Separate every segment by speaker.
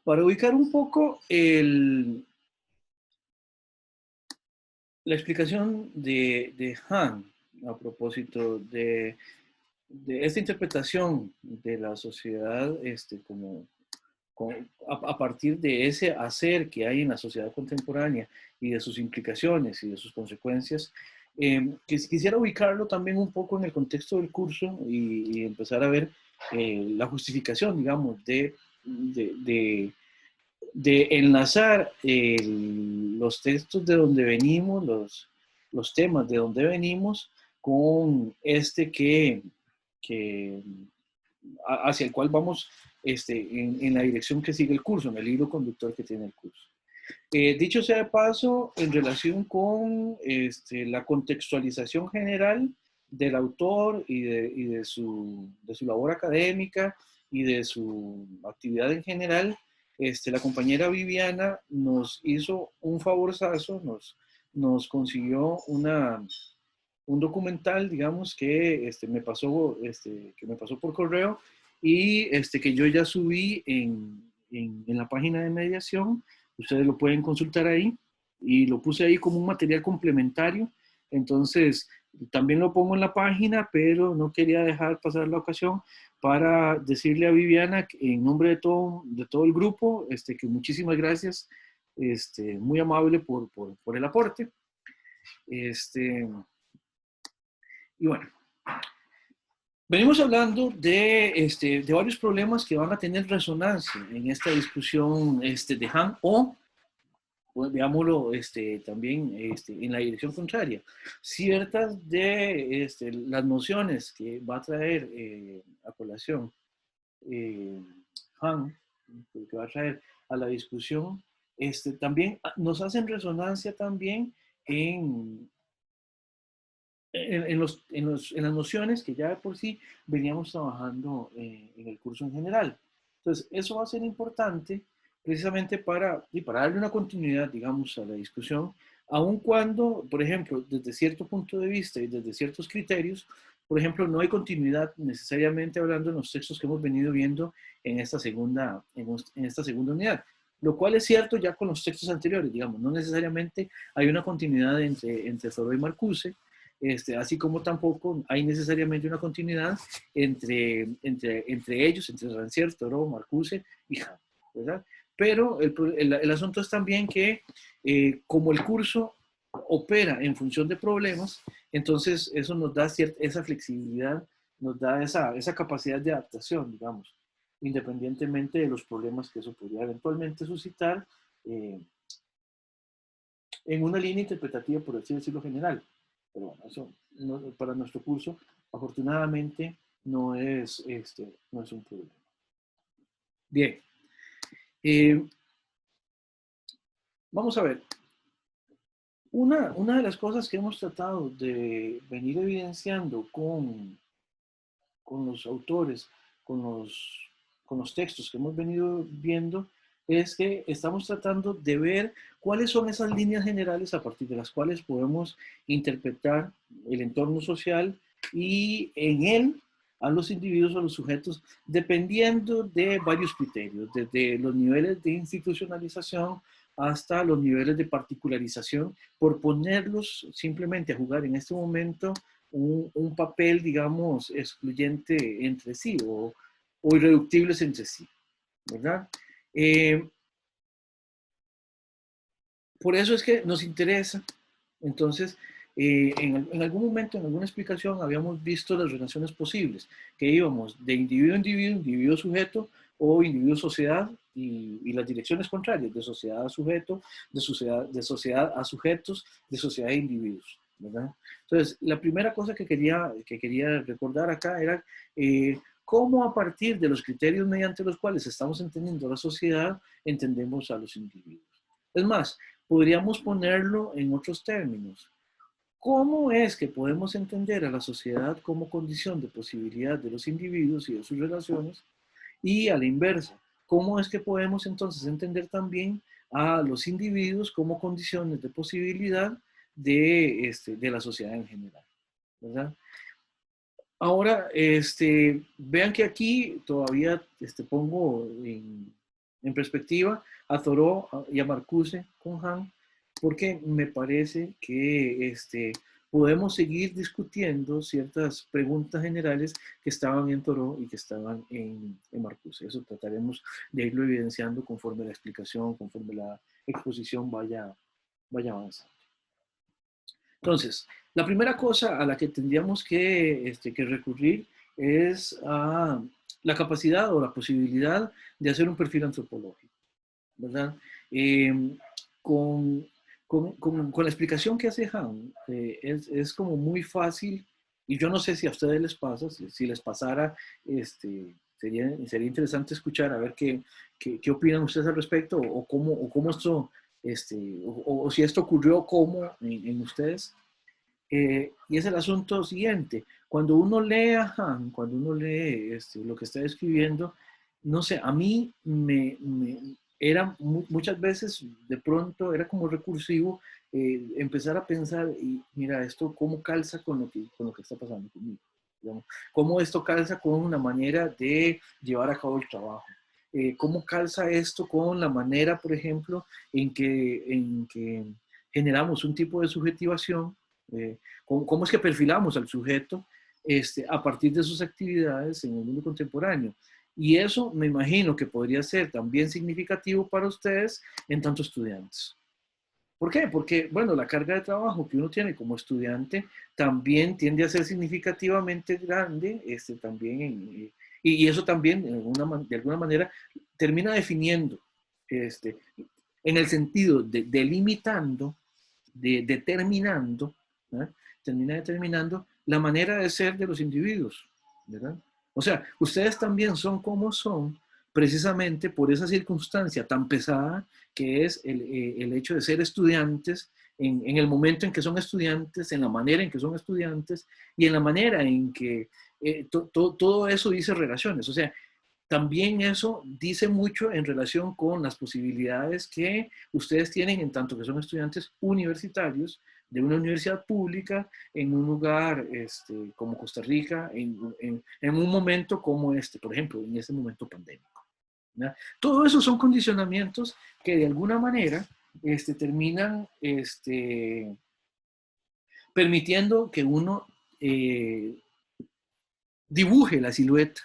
Speaker 1: Para ubicar un poco la explicación de Han a propósito de esta interpretación de la sociedad a partir de ese hacer que hay en la sociedad contemporánea y de sus implicaciones y de sus consecuencias, quisiera ubicarlo también un poco en el contexto del curso y empezar a ver la justificación, digamos, de, de enlazar los textos de donde venimos, los temas de donde venimos, con que hacia el cual vamos en la dirección que sigue el curso, en el hilo conductor que tiene el curso. Dicho sea de paso, en relación con la contextualización general del autor de su labor académica y de su actividad en general, la compañera Viviana nos hizo un favorzazo, nos consiguió un documental, digamos, que me pasó por correo y que yo ya subí en la página de mediación. Ustedes lo pueden consultar ahí y lo puse ahí como un material complementario. Entonces, también lo pongo en la página, pero no quería dejar pasar la ocasión para decirle a Viviana, en nombre de todo el grupo, que muchísimas gracias, muy amable por el aporte. Y bueno, venimos hablando de varios problemas que van a tener resonancia en esta discusión de Han o, pues, veámoslo también en la dirección contraria. Ciertas de las nociones que va a traer a colación eh, Han, que va a traer a la discusión, también nos hacen resonancia también en, en las nociones que ya de por sí veníamos trabajando en el curso en general. Entonces, eso va a ser importante precisamente para darle una continuidad, digamos, a la discusión, aun cuando, por ejemplo, desde cierto punto de vista y desde ciertos criterios, por ejemplo, no hay continuidad necesariamente hablando en los textos que hemos venido viendo en esta segunda unidad. Lo cual es cierto ya con los textos anteriores, digamos, no necesariamente hay una continuidad entre Thoreau y Marcuse, así como tampoco hay necesariamente una continuidad entre ellos, entre Rancière, Thoreau, Marcuse y Han, ¿verdad? Pero el asunto es también que como el curso opera en función de problemas, entonces eso nos da esa flexibilidad, nos da esa capacidad de adaptación, digamos, independientemente de los problemas que eso podría eventualmente suscitar en una línea interpretativa, por así decirlo, general. Pero bueno, eso para nuestro curso, afortunadamente, no es un problema. Bien, vamos a ver. Una de las cosas que hemos tratado de venir evidenciando con los autores, con con los textos que hemos venido viendo, es que estamos tratando de ver cuáles son esas líneas generales a partir de las cuales podemos interpretar el entorno social y en él a los individuos o los sujetos, dependiendo de varios criterios, desde los niveles de institucionalización hasta los niveles de particularización, por ponerlos simplemente a jugar en este momento un papel, digamos, excluyente entre sí o irreductibles entre sí, ¿verdad? Eh, por eso es que nos interesa, entonces, en algún momento, en alguna explicación, habíamos visto las relaciones posibles, que íbamos de individuo a individuo, individuo a sujeto o individuo a sociedad y las direcciones contrarias, de sociedad a sujeto, de sociedad a sujetos, de sociedad a individuos, ¿verdad? Entonces, la primera cosa que quería recordar acá era cómo a partir de los criterios mediante los cuales estamos entendiendo la sociedad, entendemos a los individuos. Es más, podríamos ponerlo en otros términos. ¿Cómo es que podemos entender a la sociedad como condición de posibilidad de los individuos y de sus relaciones? Y a la inversa, ¿cómo es que podemos entonces entender también a los individuos como condiciones de posibilidad de la sociedad en general? ¿Verdad? Ahora, vean que aquí todavía pongo en perspectiva a Thoreau y a Marcuse con Han, porque me parece que podemos seguir discutiendo ciertas preguntas generales que estaban en Thoreau y que estaban en Marcuse. Eso trataremos de irlo evidenciando conforme la explicación, conforme la exposición vaya avanzando. Entonces, la primera cosa a la que tendríamos que recurrir es a la capacidad o la posibilidad de hacer un perfil antropológico, ¿verdad? Eh, con, con la explicación que hace Han, es como muy fácil, y yo no sé si a ustedes les pasa, si les pasara, sería interesante escuchar a ver qué opinan ustedes al respecto, o cómo esto, o si esto ocurrió como en ustedes. Y es el asunto siguiente, cuando uno lee a Han, cuando uno lee lo que está escribiendo, no sé, a mí era muchas veces, de pronto, era como recursivo empezar a pensar, y mira, esto cómo calza con lo que está pasando conmigo, digamos, cómo esto calza con una manera de llevar a cabo el trabajo. ¿Cómo calza esto con la manera, por ejemplo, en que generamos un tipo de subjetivación? ¿Cómo es que perfilamos al sujeto a partir de sus actividades en el mundo contemporáneo? Y eso me imagino que podría ser también significativo para ustedes en tanto estudiantes. ¿Por qué? Porque, bueno, la carga de trabajo que uno tiene como estudiante también tiende a ser significativamente grande, y eso también, de alguna manera, termina definiendo, en el sentido de delimitando, determinando, ¿eh? Termina determinando la manera de ser de los individuos, ¿verdad? O sea, ustedes también son como son precisamente por esa circunstancia tan pesada que es el hecho de ser estudiantes en el momento en que son estudiantes, en la manera en que son estudiantes y en la manera en que todo eso dice relaciones. O sea, también eso dice mucho en relación con las posibilidades que ustedes tienen en tanto que son estudiantes universitarios de una universidad pública en un lugar como Costa Rica, en un momento como por ejemplo, en este momento pandémico, ¿ya? Todo eso son condicionamientos que de alguna manera terminan permitiendo que uno dibuje la silueta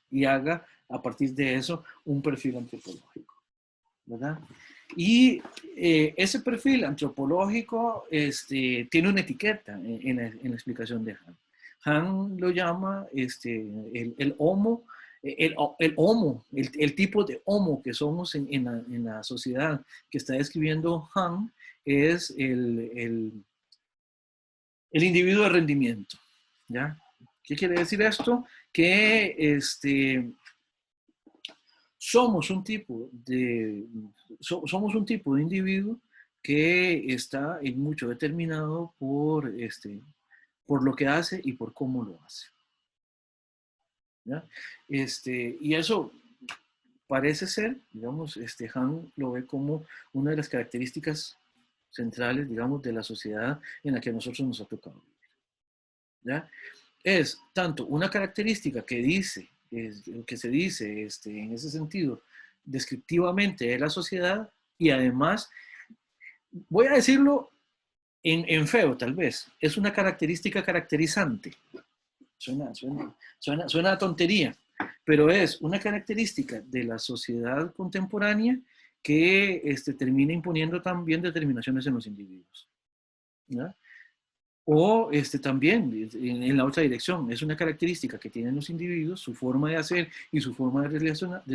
Speaker 1: y haga a partir de eso un perfil antropológico, ¿verdad? Y ese perfil antropológico tiene una etiqueta en la explicación de Han. Han lo llama el homo, el homo, el tipo de homo que somos en la sociedad que está describiendo Han es el individuo de rendimiento, ¿ya? ¿Qué quiere decir esto? Que somos un tipo somos un tipo de individuo que está en mucho determinado por lo que hace y por cómo lo hace, ¿ya? Y eso parece ser, digamos, Han lo ve como una de las características centrales, digamos, de la sociedad en la que a nosotros nos ha tocado vivir, ¿ya? Es tanto una característica que se dice en ese sentido descriptivamente de la sociedad y además, voy a decirlo en feo tal vez, es una característica caracterizante. Suena a tontería, pero es una característica de la sociedad contemporánea que termina imponiendo también determinaciones en los individuos, ¿ya? O también en la otra dirección, es una característica que tienen los individuos, su forma de hacer y su forma de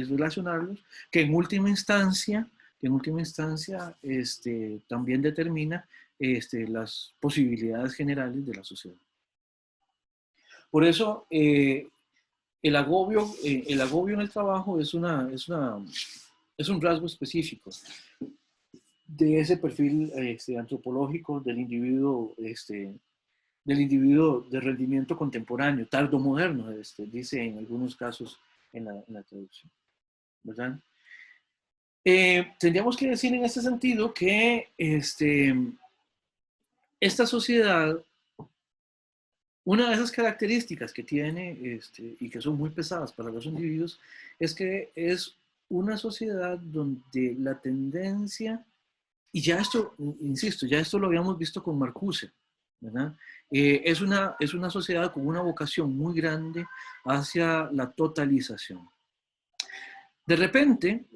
Speaker 1: relacionarlos, que en última instancia, también determina las posibilidades generales de la sociedad. Por eso, el agobio en el trabajo es un rasgo específico de ese perfil antropológico del individuo de rendimiento contemporáneo, tardomoderno, dice en algunos casos en la traducción, ¿verdad? Tendríamos que decir en este sentido que esta sociedad, una de esas características que tiene y que son muy pesadas para los individuos, es que es una sociedad donde la tendencia, y ya esto, insisto, ya esto lo habíamos visto con Marcuse, ¿verdad? Es una sociedad con una vocación muy grande hacia la totalización. De repente,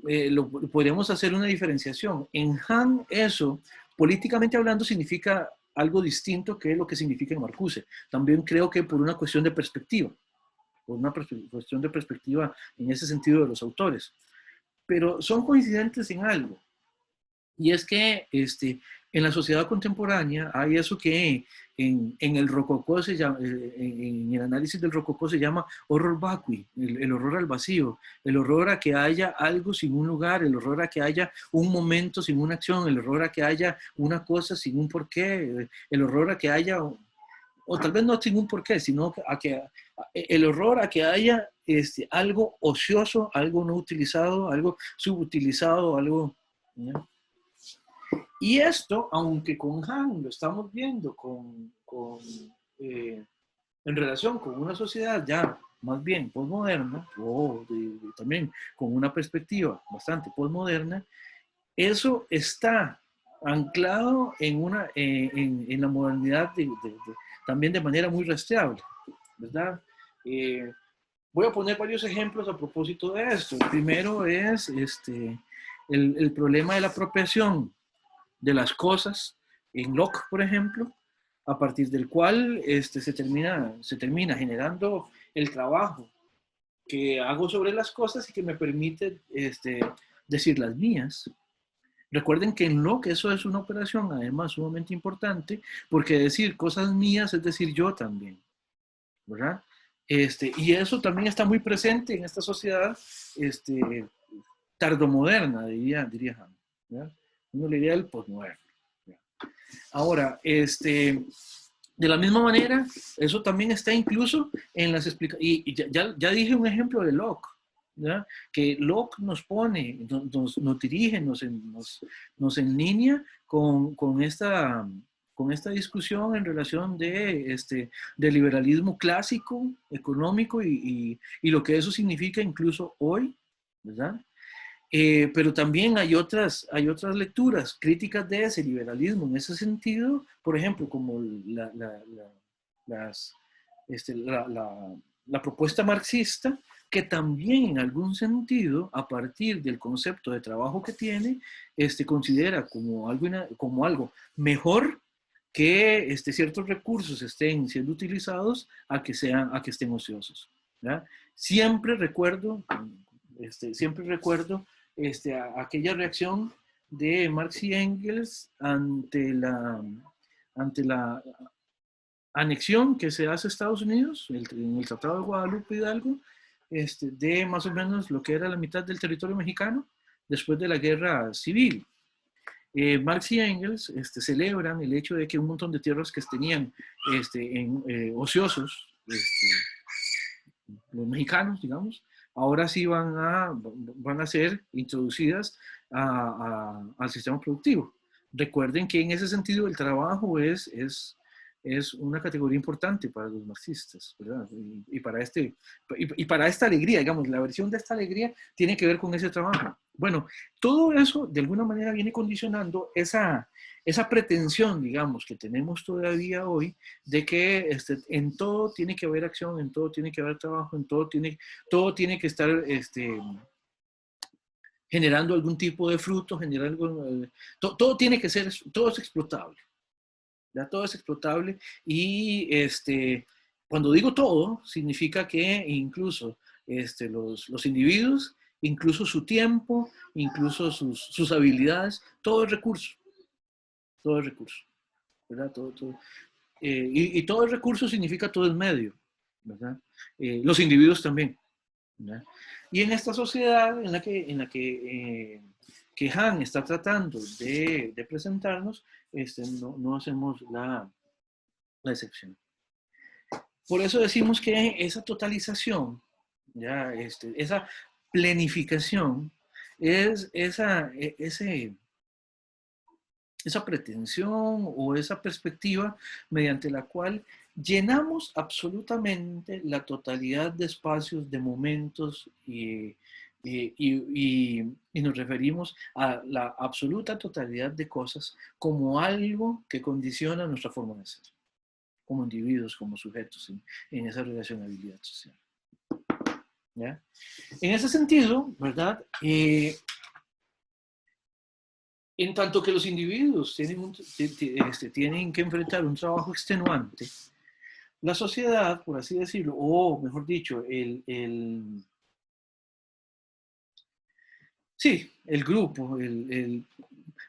Speaker 1: podríamos hacer una diferenciación. En Han eso, políticamente hablando, significa algo distinto que lo que significa en Marcuse. También creo que por una cuestión de perspectiva, por una cuestión de perspectiva en ese sentido de los autores. Pero son coincidentes en algo. Y es que en la sociedad contemporánea hay eso que en el rococó se llama, en el análisis del rococó se llama horror vacui, el horror al vacío, el horror a que haya algo sin un lugar, el horror a que haya un momento sin una acción, el horror a que haya una cosa sin un porqué, el horror a que haya, o tal vez no sin un porqué, sino a que el horror a que haya algo ocioso, algo no utilizado, algo subutilizado, algo... ¿no? Y esto, aunque con Han lo estamos viendo en relación con una sociedad ya más bien postmoderna, o también con una perspectiva bastante postmoderna, eso está anclado en la modernidad también de manera muy rastreable, ¿verdad? Voy a poner varios ejemplos a propósito de esto. El primero es el problema de la apropiación de las cosas en Locke, por ejemplo, a partir del cual se termina generando el trabajo que hago sobre las cosas y que me permite decir las mías. Recuerden que en Locke eso es una operación además sumamente importante, porque decir cosas mías es decir yo también, ¿verdad? Y eso también está muy presente en esta sociedad tardomoderna, diría Han, ¿verdad? Uno le diría el postmoderno. Ahora, de la misma manera, eso también está incluso en las explicaciones, y ya dije un ejemplo de Locke, ¿ya? Que Locke nos pone, nos dirige, nos enlinea con esta discusión en relación de liberalismo clásico, económico y lo que eso significa incluso hoy, ¿verdad? Pero también hay otras lecturas críticas de ese liberalismo en ese sentido, por ejemplo, como las, la propuesta marxista, que también en algún sentido, a partir del concepto de trabajo que tiene, considera como algo mejor que ciertos recursos estén siendo utilizados a que estén ociosos. ¿Ya? Siempre recuerdo aquella reacción de Marx y Engels ante la anexión que se hace a Estados Unidos en el Tratado de Guadalupe Hidalgo, de más o menos lo que era la mitad del territorio mexicano después de la guerra civil. Marx y Engels celebran el hecho de que un montón de tierras que tenían ociosos, los mexicanos, digamos, ahora sí van a ser introducidas al sistema productivo. Recuerden que en ese sentido el trabajo es una categoría importante para los marxistas, ¿verdad? Y para esta alegría, digamos, la versión de esta alegría tiene que ver con ese trabajo. Bueno, todo eso de alguna manera viene condicionando esa pretensión, digamos, que tenemos todavía hoy de que en todo tiene que haber acción, en todo tiene que haber trabajo, en todo tiene que estar generando algún tipo de fruto, todo tiene que ser, todo es explotable. Ya todo es explotable y cuando digo todo, significa que incluso los individuos, incluso su tiempo, incluso sus habilidades, todo es recurso, todo es recurso, ¿verdad? Todo. Y todo es recurso significa todo es medio, ¿verdad? Los individuos también, ¿verdad? Y en esta sociedad en la que Han está tratando de presentarnos, no hacemos la excepción. Por eso decimos que esa totalización, ya, esa planificación, es esa pretensión o esa perspectiva mediante la cual llenamos absolutamente la totalidad de espacios, de momentos y y nos referimos a la absoluta totalidad de cosas como algo que condiciona nuestra forma de ser, como individuos, como sujetos en esa relacionalidad social. ¿Ya? En ese sentido, ¿verdad? En tanto que los individuos tienen que enfrentar un trabajo extenuante, la sociedad, por así decirlo, o mejor dicho, sí, el grupo,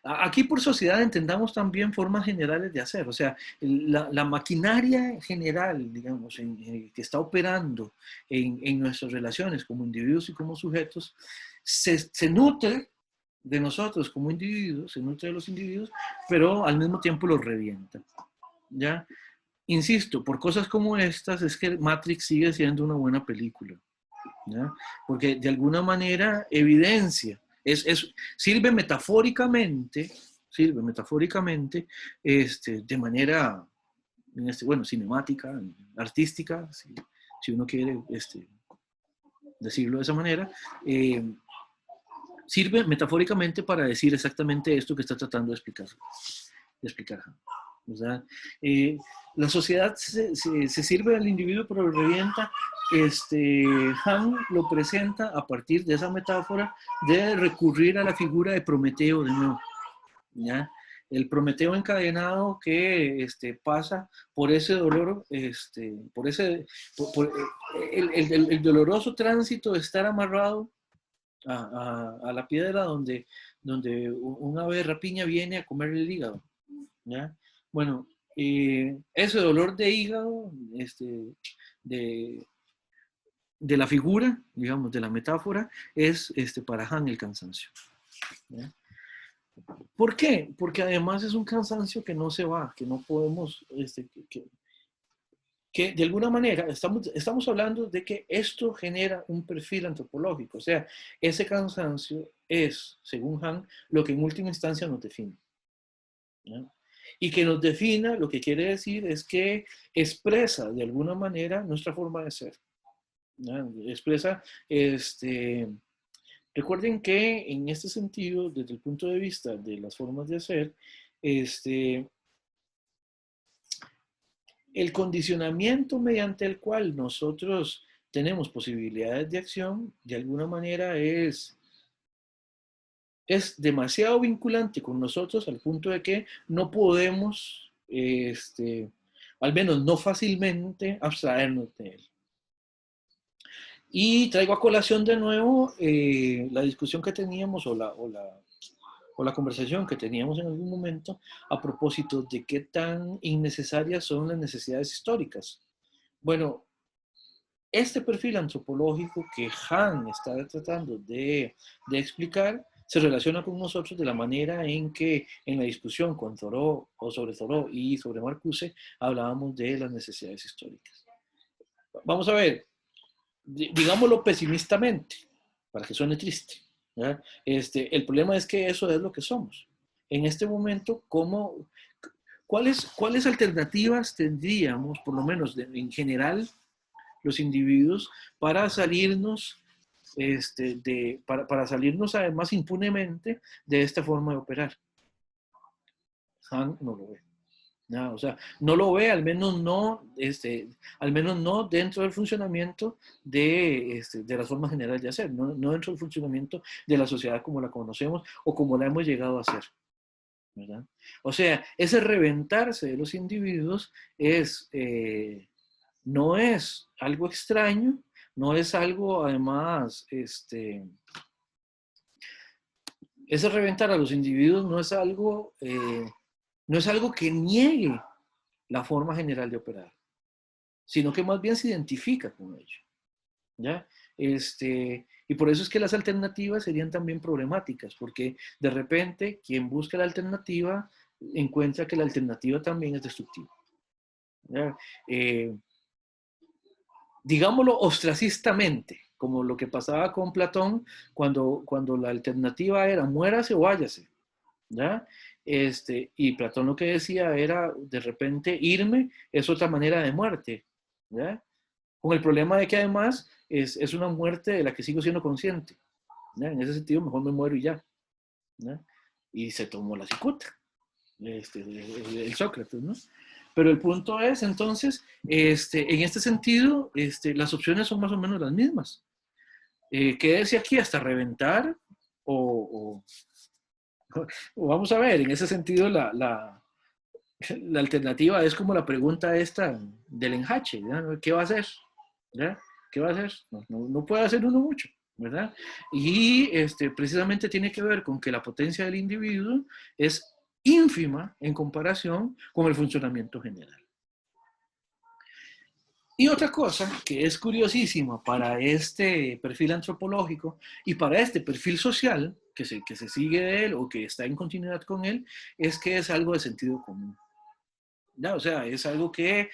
Speaker 1: aquí por sociedad entendamos también formas generales de hacer, o sea, la maquinaria general, digamos, que está operando en nuestras relaciones como individuos y como sujetos, se nutre de nosotros como individuos, se nutre de los individuos, pero al mismo tiempo los revienta, ¿ya? Insisto, por cosas como estas es que Matrix sigue siendo una buena película, ¿ya? Porque de alguna manera evidencia, sirve metafóricamente de manera, bueno, cinemática, artística, si uno quiere decirlo de esa manera, sirve metafóricamente para decir exactamente esto que está tratando de explicar. O sea, la sociedad se sirve del individuo, pero lo revienta. Han lo presenta a partir de esa metáfora de recurrir a la figura de Prometeo de nuevo, ¿ya? El Prometeo encadenado que pasa por ese dolor, por el doloroso tránsito de estar amarrado a la piedra donde una ave de rapiña viene a comer el hígado, ¿ya? Bueno, ese dolor de hígado, de, de la figura, digamos, de la metáfora, es para Han el cansancio, ¿ya? ¿Por qué? Porque además es un cansancio que no se va, que no podemos, que de alguna manera estamos hablando de que esto genera un perfil antropológico, o sea, ese cansancio es, según Han, lo que en última instancia nos define, ¿no? Y que nos defina, lo que quiere decir es que expresa de alguna manera nuestra forma de ser, ¿no? Expresa, recuerden que en este sentido, desde el punto de vista de las formas de hacer, el condicionamiento mediante el cual nosotros tenemos posibilidades de acción, de alguna manera es demasiado vinculante con nosotros al punto de que no podemos, al menos no fácilmente, abstraernos de él. Y traigo a colación de nuevo la discusión que teníamos o la conversación que teníamos en algún momento a propósito de qué tan innecesarias son las necesidades históricas. Bueno, este perfil antropológico que Han está tratando de explicar se relaciona con nosotros de la manera en que en la discusión con Thoreau, o sobre Thoreau y sobre Marcuse, hablábamos de las necesidades históricas. Vamos a ver, digámoslo pesimistamente, para que suene triste, ¿ya? El problema es que eso es lo que somos. En este momento, ¿cuáles alternativas tendríamos, por lo menos en general, los individuos para salirnos, para salirnos además impunemente de esta forma de operar? Han no lo ve. No, o sea, no lo ve, al menos no dentro del funcionamiento de las formas generales de hacer, no dentro del funcionamiento de la sociedad como la conocemos o como la hemos llegado a hacer, ¿verdad? O sea, ese reventarse de los individuos no es algo extraño, no es algo, además, ese reventar a los individuos no es algo que niegue la forma general de operar, sino que más bien se identifica con ello, ¿ya? Y por eso es que las alternativas serían también problemáticas, porque de repente quien busca la alternativa encuentra que la alternativa también es destructiva, ¿ya? Digámoslo ostracistamente, como lo que pasaba con Platón cuando la alternativa era muérase o váyase, ¿ya? Y Platón lo que decía era, de repente, irme es otra manera de muerte, ¿ya? Con el problema de que además es una muerte de la que sigo siendo consciente, ¿ya? En ese sentido, mejor me muero y ya, ¿ya? Y se tomó la cicuta, el Sócrates, ¿no? Pero el punto es, entonces, en este sentido, las opciones son más o menos las mismas. Quédese aquí hasta reventar o, o, vamos a ver, en ese sentido, la alternativa es como la pregunta esta del enjache, ¿ya? ¿Qué va a hacer? ¿Ya? ¿Qué va a hacer? No puede hacer uno mucho, ¿verdad? Y precisamente tiene que ver con que la potencia del individuo es ínfima en comparación con el funcionamiento general. Y otra cosa que es curiosísima para este perfil antropológico y para este perfil social que se sigue de él o que está en continuidad con él, es que es algo de sentido común. ¿Ya? O sea, es algo que,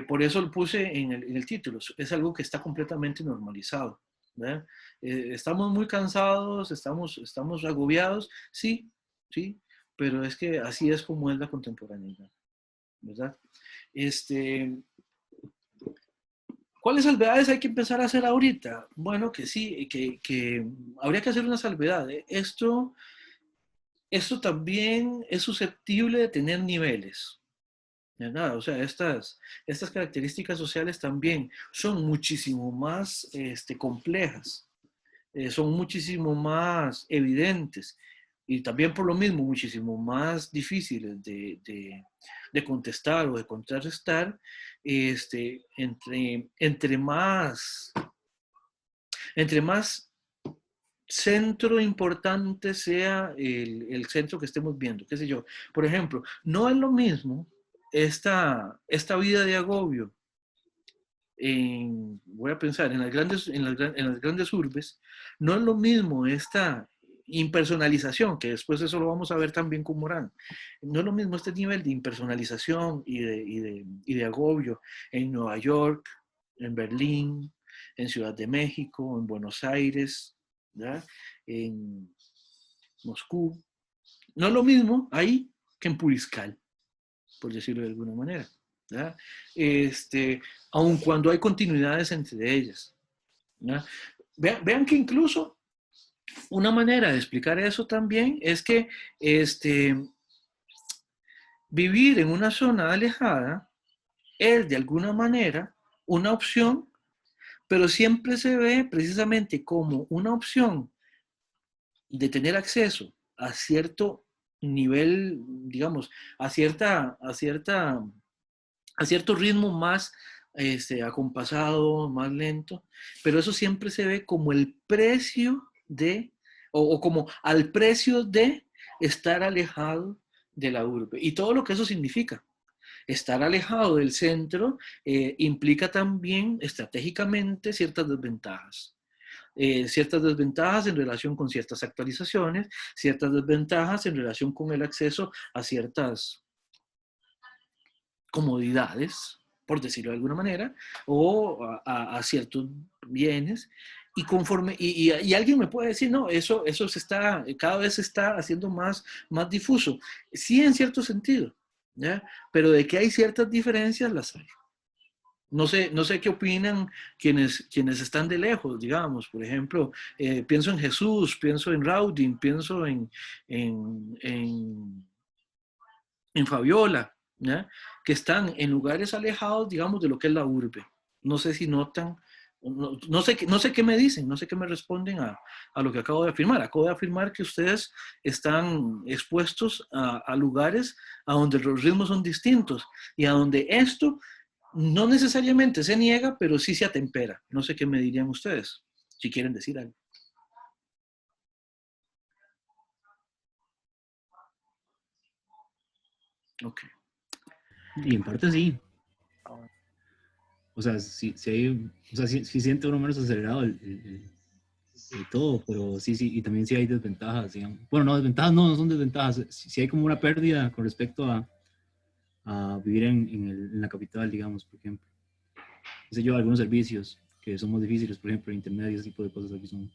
Speaker 1: por eso lo puse en el título, es algo que está completamente normalizado. ¿Verdad? Estamos muy cansados, estamos agobiados, sí, sí, pero es que así es como es la contemporaneidad, ¿verdad? ¿Cuáles salvedades hay que empezar a hacer ahorita? Bueno, que sí, que habría que hacer una salvedad. Esto también es susceptible de tener niveles. ¿Verdad? O sea, estas características sociales también son muchísimo más complejas, son muchísimo más evidentes y también por lo mismo muchísimo más difíciles de contestar o de contrarrestar, entre más centro importante sea el centro que estemos viendo, qué sé yo. Por ejemplo, no es lo mismo esta vida de agobio voy a pensar, en las grandes urbes, no es lo mismo esta impersonalización, que después eso lo vamos a ver también con Morán, no es lo mismo este nivel de impersonalización y de agobio en Nueva York, en Berlín, en Ciudad de México, en Buenos Aires, ¿ya? En Moscú. No es lo mismo ahí que en Puriscal, por decirlo de alguna manera. ¿Ya? Aun cuando hay continuidades entre ellas. ¿Ya? Vean que incluso una manera de explicar eso también es que vivir en una zona alejada es de alguna manera una opción, pero siempre se ve precisamente como una opción de tener acceso a cierto nivel, digamos, a cierto ritmo más acompasado, más lento, pero eso siempre se ve como el precio de, o como al precio de estar alejado de la urbe y todo lo que eso significa. Estar alejado del centro implica también estratégicamente ciertas desventajas en relación con ciertas actualizaciones, ciertas desventajas en relación con el acceso a ciertas comodidades, por decirlo de alguna manera, o a ciertos bienes. Y conforme, y alguien me puede decir, no, eso cada vez se está haciendo más difuso. Sí, en cierto sentido, ¿ya? Pero de que hay ciertas diferencias, las hay. No sé qué opinan quienes están de lejos, digamos. Por ejemplo, pienso en Jesús, pienso en Raudin, pienso en Fabiola, ¿ya? Que están en lugares alejados, digamos, de lo que es la urbe. No sé si notan, no sé qué me dicen, no sé qué me responden a lo que acabo de afirmar. Acabo de afirmar que ustedes están expuestos a lugares a donde los ritmos son distintos y a donde esto no necesariamente se niega, pero sí se atempera. No sé qué me dirían ustedes, si quieren decir algo. Ok.
Speaker 2: Y en parte sí. O sea, sí hay, o sea, sí siente uno menos acelerado el todo, pero sí, y también sí hay desventajas, digamos. Bueno, no, desventajas no son desventajas. Sí hay como una pérdida con respecto a vivir en la capital, digamos, por ejemplo. No sé yo, algunos servicios que son más difíciles, por ejemplo, internet y ese tipo de cosas aquí son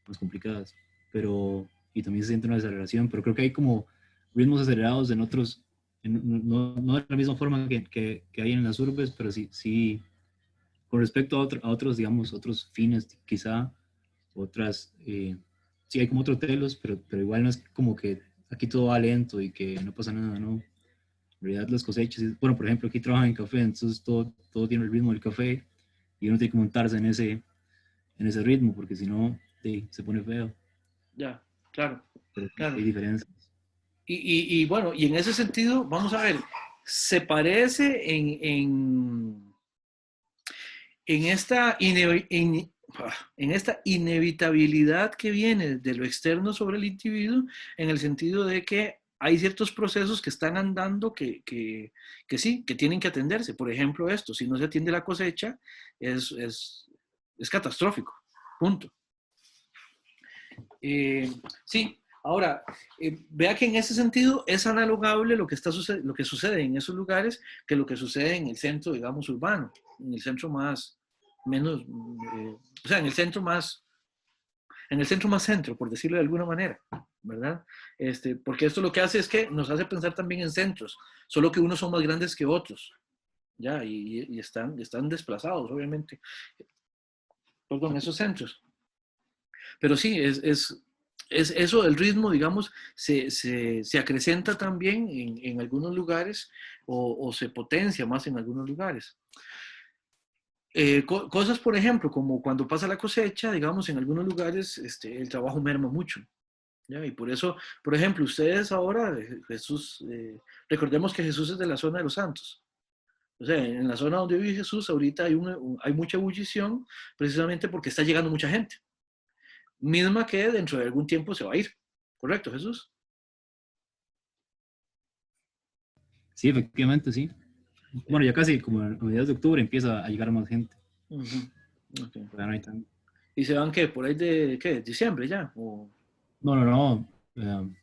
Speaker 2: más complicadas. Pero, y también se siente una desaceleración, pero creo que hay como ritmos acelerados en otros, no de la misma forma que hay en las urbes, pero sí con respecto a otros, digamos, otros fines, quizá otras, sí hay como otros telos, pero igual no es como que aquí todo va lento y que no pasa nada, ¿no? En realidad las cosechas, bueno, por ejemplo, aquí trabajan en café, entonces todo tiene el ritmo del café y uno tiene que montarse en ese ritmo, porque si no, sí, se pone feo.
Speaker 1: Ya, claro,
Speaker 2: Pero sí,
Speaker 1: claro.
Speaker 2: hay diferencias.
Speaker 1: Y bueno, y en ese sentido, vamos a ver, se parece en esta, en esta inevitabilidad que viene de lo externo sobre el individuo, en el sentido de que hay ciertos procesos que están andando que sí, que tienen que atenderse. Por ejemplo, esto, si no se atiende la cosecha, es, es, es catastrófico. Punto. Sí, ahora, vea que en ese sentido es analogable lo que, lo que sucede en esos lugares que lo que sucede en el centro, digamos, urbano, en el centro más, menos, o sea, en el centro más centro, por decirlo de alguna manera, ¿verdad? Porque esto lo que hace es que nos hace pensar también en centros, solo que unos son más grandes que otros, ¿ya? Y están desplazados, obviamente, perdón, esos centros. Pero sí, es eso, el ritmo, digamos, se acrecenta también en algunos lugares o se potencia más en algunos lugares. Cosas, por ejemplo, como cuando pasa la cosecha, digamos, en algunos lugares el trabajo merma mucho. ¿Ya? Y por eso, por ejemplo, ustedes ahora, Jesús, recordemos que Jesús es de la zona de los santos. O sea, en la zona donde vive Jesús, ahorita hay mucha ebullición, precisamente porque está llegando mucha gente. Misma que dentro de algún tiempo se va a ir. ¿Correcto, Jesús?
Speaker 2: Sí, efectivamente, sí. Bueno, ya casi como a mediados de octubre empieza a llegar más gente.
Speaker 1: Uh -huh. Okay.
Speaker 2: Ya no hay tan...
Speaker 1: ¿Y se van qué? ¿Por ahí de qué? ¿Diciembre ya? ¿O...
Speaker 2: No, no, no.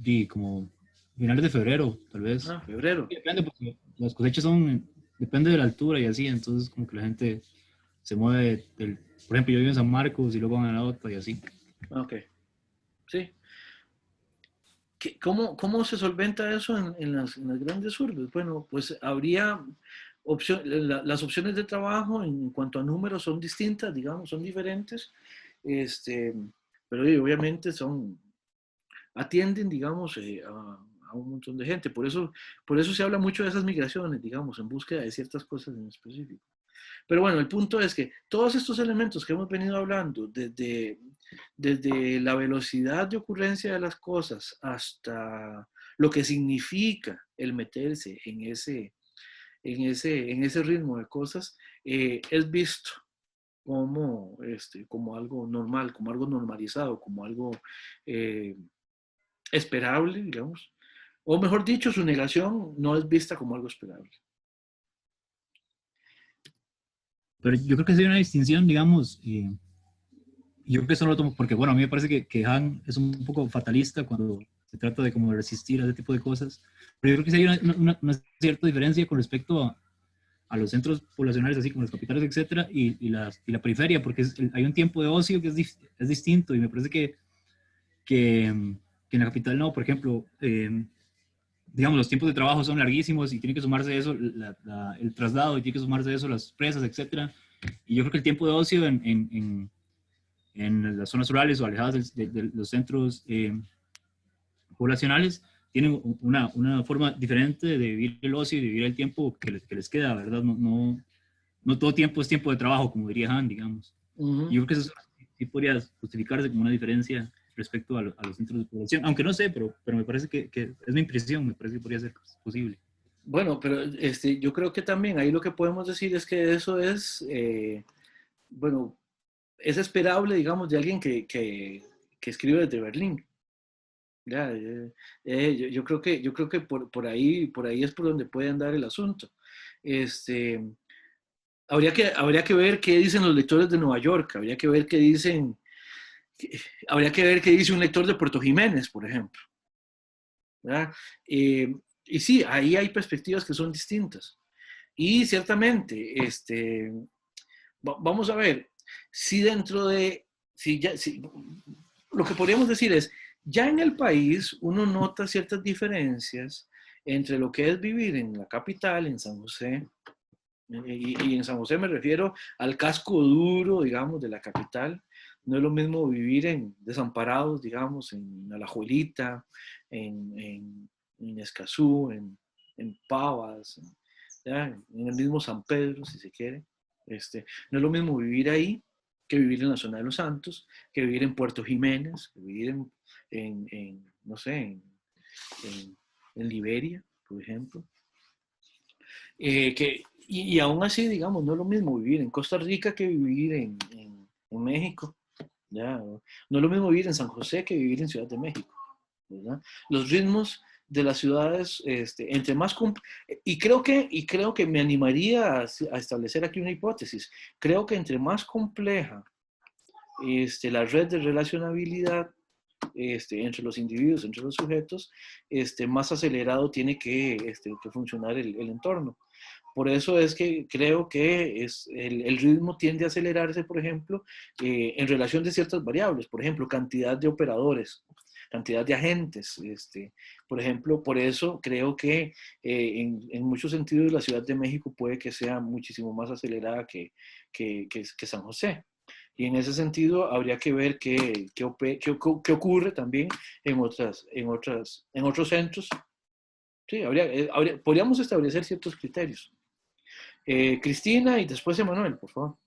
Speaker 2: Y como finales de febrero, tal vez.
Speaker 1: Ah, febrero.
Speaker 2: Sí, depende, porque las cosechas son, depende de la altura y así, entonces como que la gente se mueve del, por ejemplo, yo vivo en San Marcos y luego van a la otra y así.
Speaker 1: Ok, sí. ¿Cómo se solventa eso en las grandes urbes? Bueno, pues habría las opciones de trabajo en cuanto a números son distintas, digamos, son diferentes, este, pero obviamente atienden, digamos, a un montón de gente. Por eso se habla mucho de esas migraciones, digamos, en búsqueda de ciertas cosas en específico. Pero bueno, el punto es que todos estos elementos que hemos venido hablando, desde la velocidad de ocurrencia de las cosas hasta lo que significa el meterse en ese ritmo de cosas, es visto como algo normal, como algo normalizado, como algo eh, esperable, digamos. O mejor dicho, su negación no es vista como algo esperable.
Speaker 2: Pero yo creo que sí hay una distinción, digamos, yo creo que eso no lo tomo, porque bueno, a mí me parece que Han es un poco fatalista cuando se trata de como resistir a ese tipo de cosas, pero yo creo que sí hay una cierta diferencia con respecto a los centros poblacionales, así como las capitales, etcétera, y la periferia, porque hay un tiempo de ocio que es distinto, y me parece que en la capital no, por ejemplo, digamos, los tiempos de trabajo son larguísimos y tiene que sumarse eso, el traslado, y tiene que sumarse eso las presas, etcétera, y yo creo que el tiempo de ocio en las zonas rurales o alejadas de los centros poblacionales tienen una forma diferente de vivir el ocio y de vivir el tiempo que les queda, ¿verdad? No todo tiempo es tiempo de trabajo, como diría Han, digamos.
Speaker 1: Uh
Speaker 2: Y
Speaker 1: -huh.
Speaker 2: yo creo que eso sí podría justificarse como una diferencia respecto a los centros de población, aunque no sé, pero me parece que es mi impresión, me parece que podría ser posible.
Speaker 1: Bueno, pero yo creo que también ahí lo que podemos decir es que eso es, bueno, es esperable, digamos, de alguien que escribe desde Berlín. Ya, yo creo que por ahí es por donde puede andar el asunto. Este, habría que ver qué dicen los lectores de Nueva York, habría que ver qué dicen, habría que ver qué dice un lector de Puerto Jiménez, por ejemplo. ¿Verdad? Y sí, ahí hay perspectivas que son distintas. Y ciertamente, vamos a ver, si dentro de, si, lo que podríamos decir es, ya en el país uno nota ciertas diferencias entre lo que es vivir en la capital, en San José, y en San José me refiero al casco duro, digamos, de la capital, No es lo mismo vivir en desamparados, digamos, en Alajuelita, en Escazú, en Pavas, ¿ya? En el mismo San Pedro, si se quiere. No es lo mismo vivir ahí que vivir en la zona de Los Santos, que vivir en Puerto Jiménez, que vivir no sé, en Liberia, por ejemplo. Y aún así, digamos, no es lo mismo vivir en Costa Rica que vivir en México. ¿Ya? No es lo mismo vivir en San José que vivir en Ciudad de México. ¿Verdad? Los ritmos de las ciudades, entre más... y creo que me animaría a establecer aquí una hipótesis. Creo que entre más compleja la red de relacionabilidad entre los individuos, entre los sujetos, más acelerado tiene que funcionar el entorno. Por eso es que creo que el ritmo tiende a acelerarse, por ejemplo, en relación de ciertas variables, por ejemplo, cantidad de operadores, cantidad de agentes. Por ejemplo, por eso creo que en muchos sentidos la Ciudad de México puede que sea muchísimo más acelerada que San José. Y en ese sentido habría que ver qué ocurre también en otros centros. Sí, podríamos establecer ciertos criterios. Cristina y después Emanuel, por favor.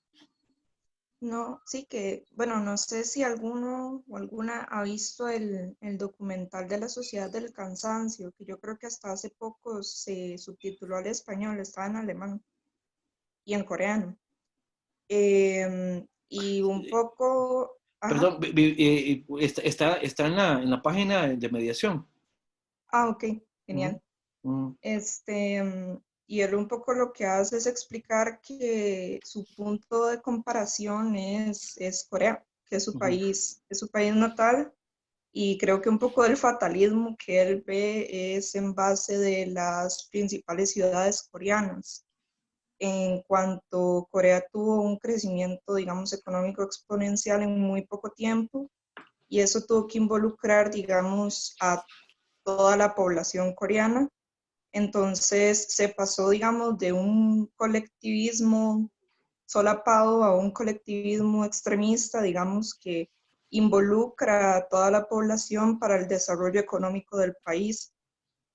Speaker 3: No, sí que, bueno, no sé si alguno o alguna ha visto el documental de la Sociedad del Cansancio, que yo creo que hasta hace poco se subtituló al español, estaba en alemán y en coreano. Y un poco, ajá,
Speaker 1: Perdón, está en la página de mediación.
Speaker 3: ok,
Speaker 1: Uh
Speaker 3: genial.
Speaker 1: -huh.
Speaker 3: Y él un poco lo que hace es explicar que su punto de comparación es Corea, que
Speaker 1: Uh -huh.
Speaker 3: es su país natal, y creo que un poco del fatalismo que él ve es en base de las principales ciudades coreanas. En cuanto Corea tuvo un crecimiento, digamos, económico exponencial en muy poco tiempo, y eso tuvo que involucrar, digamos, a toda la población coreana. Entonces se pasó, digamos, de un colectivismo solapado a un colectivismo extremista, digamos, que involucra a toda la población para el desarrollo económico del país.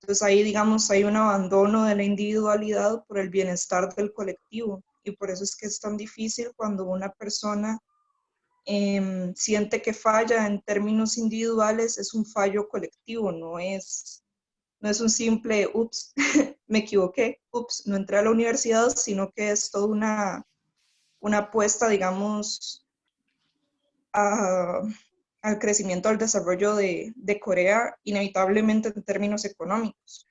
Speaker 3: Entonces ahí, digamos, hay un abandono de la individualidad por el bienestar del colectivo. Y por eso es que es tan difícil cuando una persona siente que falla en términos individuales, es un fallo colectivo, no es un simple, ups, me equivoqué, ups, no entré a la universidad, sino que es toda una apuesta, digamos, a, al crecimiento, al desarrollo de Corea, inevitablemente en términos económicos.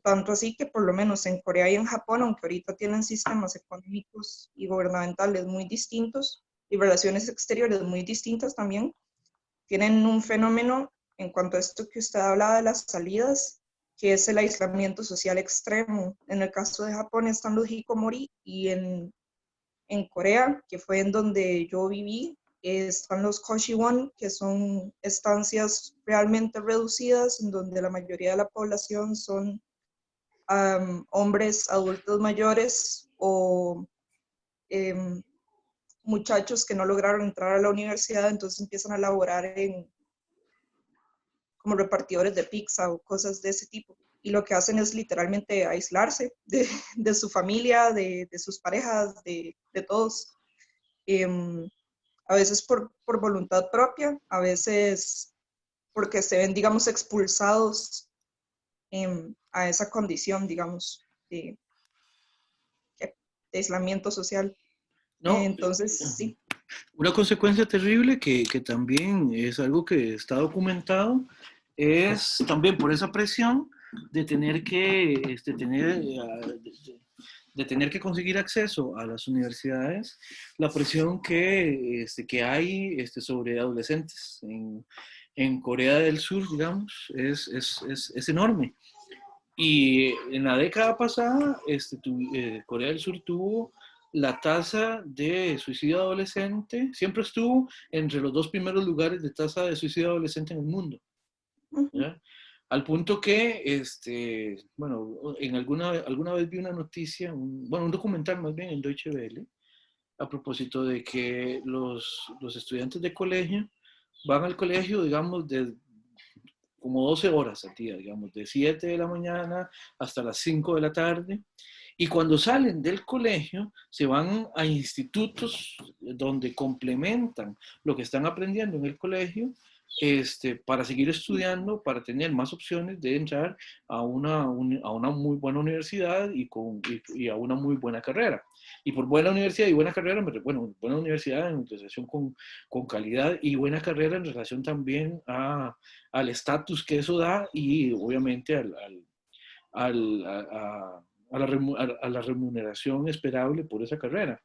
Speaker 3: Tanto así que por lo menos en Corea y en Japón, aunque ahorita tienen sistemas económicos y gubernamentales muy distintos y relaciones exteriores muy distintas también, tienen un fenómeno en cuanto a esto que usted hablaba de las salidas, que es el aislamiento social extremo. En el caso de Japón están los hikikomori y en Corea, que fue en donde yo viví, están los koshiwon, que son estancias realmente reducidas, en donde la mayoría de la población son hombres adultos mayores o muchachos que no lograron entrar a la universidad, entonces empiezan a laborar como repartidores de pizza o cosas de ese tipo. Y lo que hacen es literalmente aislarse de su familia, de sus parejas, de todos. A veces por voluntad propia, a veces porque se ven, digamos, expulsados a esa condición, digamos, de aislamiento social.
Speaker 1: No,
Speaker 3: Entonces, sí.
Speaker 1: una consecuencia terrible que también es algo que está documentado es también por esa presión de tener de tener que conseguir acceso a las universidades, la presión que hay sobre adolescentes en Corea del Sur, digamos, es enorme. Y en la década pasada, Corea del Sur tuvo la tasa de suicidio adolescente, siempre estuvo entre los 2 primeros lugares de tasa de suicidio adolescente en el mundo. ¿Ya? Al punto que, bueno, alguna vez vi una noticia, un documental más bien en Deutsche Welle, a propósito de que los estudiantes de colegio van al colegio, digamos, de como 12 horas al día, digamos, de 7 de la mañana hasta las 5 de la tarde. Y cuando salen del colegio, se van a institutos donde complementan lo que están aprendiendo en el colegio, para seguir estudiando, para tener más opciones de entrar a una muy buena universidad y a una muy buena carrera. Y por buena universidad y buena carrera, bueno, buena universidad en relación con calidad y buena carrera en relación también al estatus que eso da y obviamente al, a la remuneración esperable por esa carrera.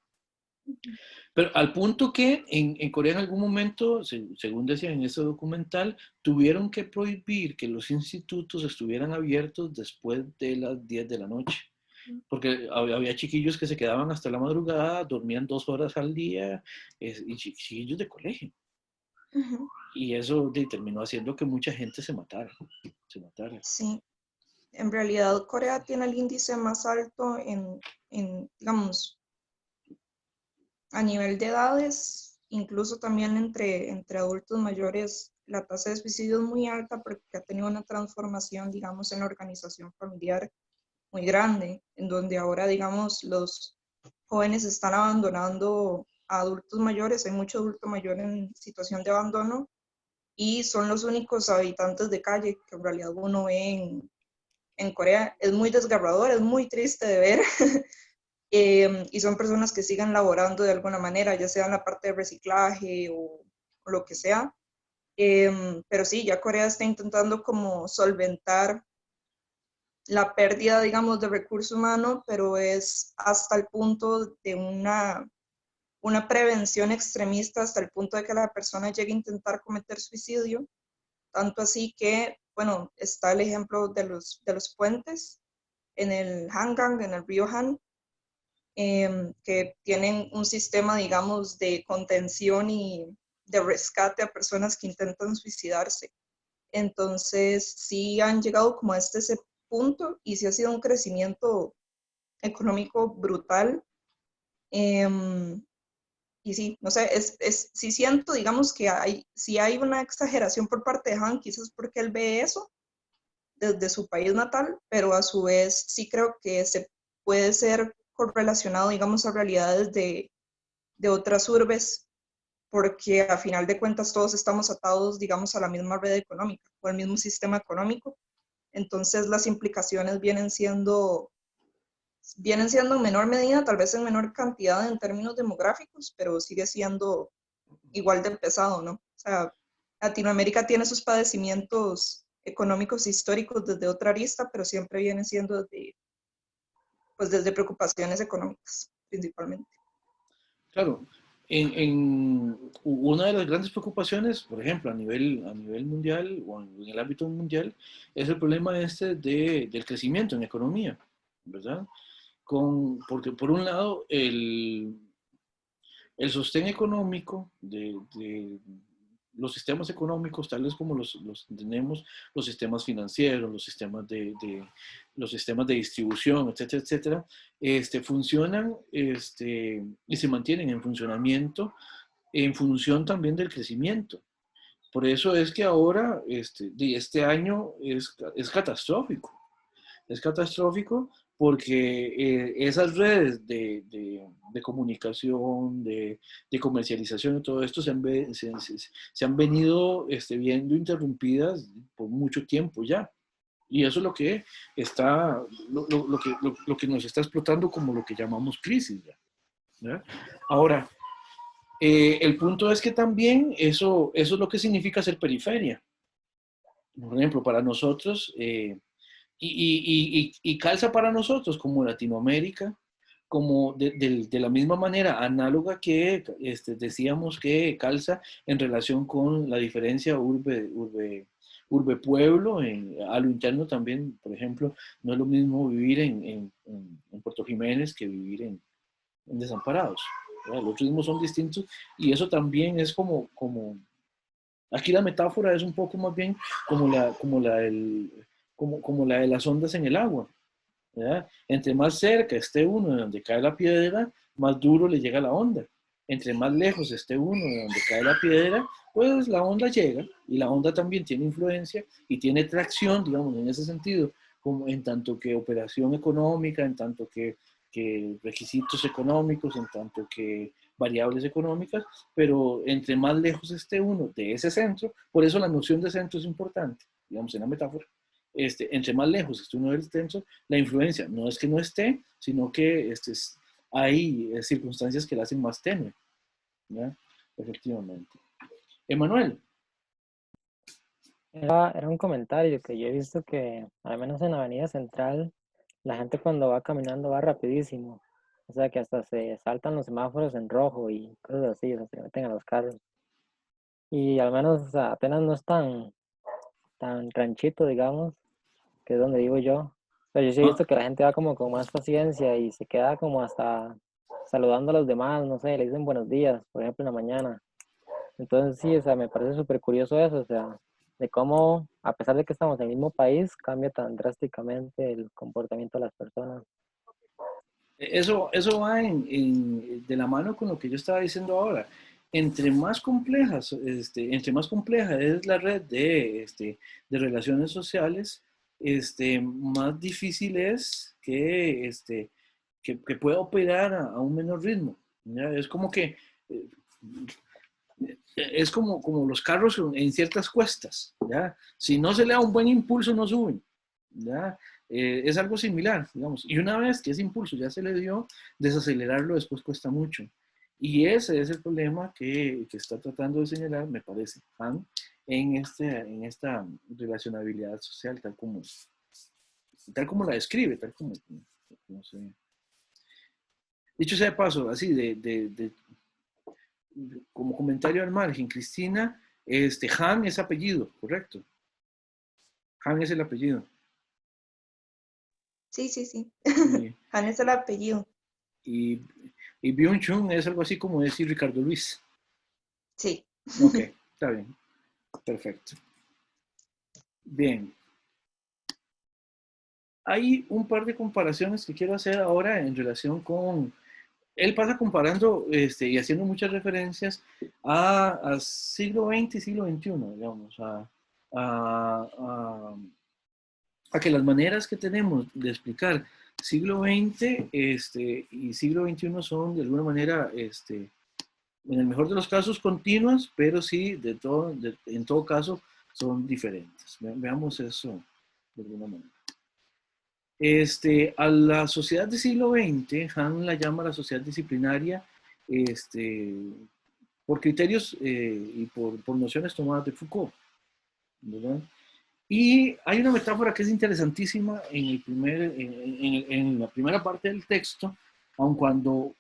Speaker 1: Pero al punto que en Corea en algún momento, según decían en ese documental, tuvieron que prohibir que los institutos estuvieran abiertos después de las 10 de la noche. Porque había chiquillos que se quedaban hasta la madrugada, dormían 2 horas al día, y chiquillos de colegio.
Speaker 3: Ujú.
Speaker 1: Y eso terminó haciendo que mucha gente se matara.
Speaker 3: Sí, en realidad Corea tiene el índice más alto digamos, a nivel de edades, incluso también entre adultos mayores, la tasa de suicidio es muy alta porque ha tenido una transformación, digamos, en la organización familiar muy grande, en donde ahora, digamos, los jóvenes están abandonando a adultos mayores, hay mucho adulto mayor en situación de abandono y son los únicos habitantes de calle que en realidad uno ve en Corea. Es muy desgarrador, es muy triste de ver. Y son personas que siguen laborando de alguna manera, ya sea en la parte de reciclaje o lo que sea. Pero sí, ya Corea está intentando como solventar la pérdida, digamos, de recurso humano, pero es hasta el punto de una prevención extremista, hasta el punto de que la persona llegue a intentar cometer suicidio. Tanto así que, bueno, está el ejemplo de los puentes en el Hangang, en el río Han, que tienen un sistema, digamos, de contención y de rescate a personas que intentan suicidarse. Entonces, sí han llegado como a ese punto y sí ha sido un crecimiento económico brutal. Y sí, no sé, sí siento, digamos, que sí hay una exageración por parte de Han, quizás porque él ve eso desde su país natal, pero a su vez sí creo que se puede ser correlacionado, digamos, a realidades de otras urbes, porque a final de cuentas todos estamos atados, digamos, a la misma red económica o al mismo sistema económico. Entonces las implicaciones vienen siendo en menor medida, tal vez en menor cantidad en términos demográficos, pero sigue siendo igual de pesado, ¿no? O sea, Latinoamérica tiene sus padecimientos económicos históricos desde otra arista, pero siempre viene siendo desde preocupaciones económicas, principalmente.
Speaker 1: Claro, una de las grandes preocupaciones, por ejemplo, a nivel mundial o en el ámbito mundial, es el problema del crecimiento en economía, ¿verdad? Porque por un lado, el sostén económico de los sistemas económicos, tales como los tenemos, los sistemas financieros, los sistemas de distribución, etcétera, etcétera, funcionan y se mantienen en funcionamiento en función también del crecimiento. Por eso es que ahora, este año es catastrófico. Es catastrófico porque esas redes de comunicación, de comercialización y todo esto se han venido viendo interrumpidas por mucho tiempo ya. Y eso es lo que lo que nos está explotando como lo que llamamos crisis ya, ¿ya? Ahora, el punto es que también eso es lo que significa ser periferia. Por ejemplo, para nosotros, y calza para nosotros como Latinoamérica, como de la misma manera análoga que decíamos que calza en relación con la diferencia urbe-pueblo, a lo interno también, por ejemplo, no es lo mismo vivir en Puerto Jiménez que vivir en Desamparados. ¿Verdad? Los ritmos son distintos y eso también es como aquí la metáfora es un poco más bien como la de las ondas en el agua, ¿verdad? Entre más cerca esté uno de donde cae la piedra, más duro le llega la onda. Entre más lejos esté uno de donde cae la piedra, pues la onda llega, y la onda también tiene influencia y tiene tracción, digamos, en ese sentido, como en tanto que operación económica, en tanto que requisitos económicos, en tanto que variables económicas, pero entre más lejos esté uno de ese centro, por eso la noción de centro es importante, digamos, en la metáfora. Entre más lejos esté uno del centro, la influencia no es que no esté, sino que hay circunstancias que la hacen más tenue, ¿ya? Efectivamente. Emanuel.
Speaker 4: Era un comentario que yo he visto que, al menos en la Avenida Central, la gente cuando va caminando va rapidísimo. O sea que hasta se saltan los semáforos en rojo y cosas así, o sea, se meten a los carros. Y al menos, o sea, apenas no es tan ranchito, digamos, que es donde vivo yo. Pero yo sí he
Speaker 1: Ah,
Speaker 4: visto que la gente va como con más paciencia y se queda como hasta saludando a los demás, no sé, le dicen buenos días, por ejemplo, en la mañana. Entonces sí, o sea, me parece súper curioso eso, o sea, de cómo, a pesar de que estamos en el mismo país, cambia tan drásticamente el comportamiento de las personas.
Speaker 1: eso va de la mano con lo que yo estaba diciendo ahora. Entre más compleja es la red de relaciones sociales, más difícil es que pueda operar a un menor ritmo, ¿ya? Es como que eh, es como los carros en ciertas cuestas, ¿ya? Si no se le da un buen impulso, no suben, ¿ya? Es algo similar, digamos. Y una vez que ese impulso ya se le dio, desacelerarlo después cuesta mucho. Y ese es el problema que está tratando de señalar, me parece, Han, en esta relacionabilidad social, tal como la describe, tal como se... Dicho sea de paso, así, como comentario al margen, Cristina, Han es apellido, correcto. Han es el apellido.
Speaker 3: Sí, sí, sí.
Speaker 1: Y,
Speaker 3: Han es el apellido.
Speaker 1: y, y Byung-Chun es algo así como decir Ricardo Luis.
Speaker 3: Sí.
Speaker 1: Ok, está bien. Perfecto. Bien. Hay un par de comparaciones que quiero hacer ahora en relación con... Él pasa comparando y haciendo muchas referencias a siglo XX y siglo XXI, digamos, a a que las maneras que tenemos de explicar siglo XX y siglo XXI son de alguna manera, en el mejor de los casos, continuas, pero sí, en todo caso, son diferentes. Veamos eso de alguna manera. A la sociedad del siglo XX, Han la llama la sociedad disciplinaria este, por criterios y por nociones tomadas de Foucault, ¿verdad? Y hay una metáfora que es interesantísima en la primera parte del texto, aun cuando